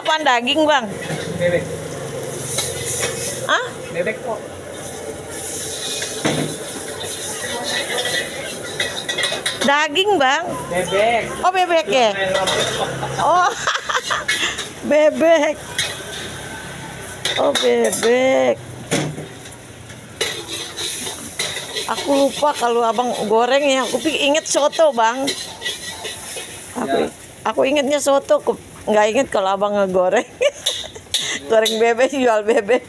apaan daging bang? Bebek. Ah? Bebek kok. Daging bang? Bebek. Oh bebek ya? Oh bebek. Oh bebek. Aku lupa kalau abang goreng ya. Aku inget soto bang. Aku ingetnya soto. Nggak inget kalau abang ngegoreng. Goreng bebek, jual bebek.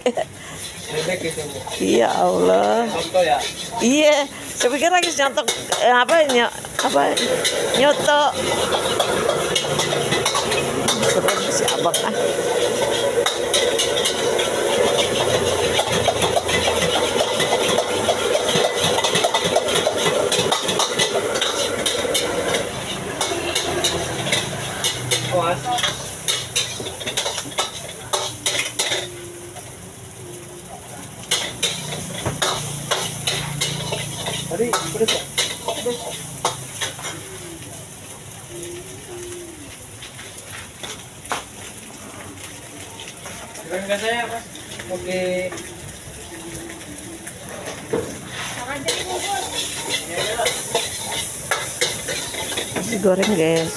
Bebek itu. Iya Allah. Soto ya. Iya, saya pikir lagi nyoto nyoto. Keren si abang ah. Awas. Tadi pedes ya? Pedes. Goreng biasanya apa? Oke. Digoreng guys.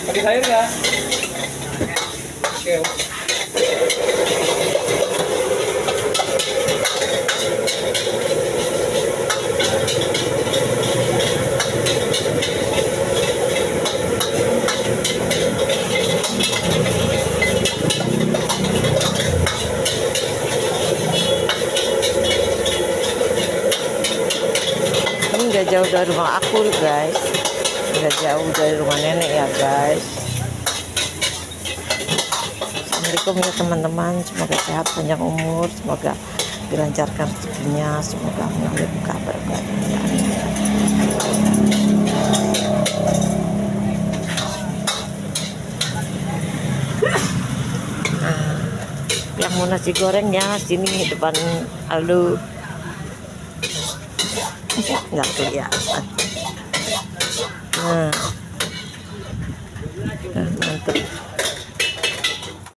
Pakai sayur ya? Oke. Ini nggak jauh dari rumah aku guys, nggak jauh dari rumah nenek ya guys. Assalamualaikum ya teman-teman, semoga sehat panjang umur, semoga dilancarkan rezekinya, semoga mengalami buka berkah. Yang mau nasi goreng ya sini depan Aldo. Nggak kelihatan. Nah, mantap.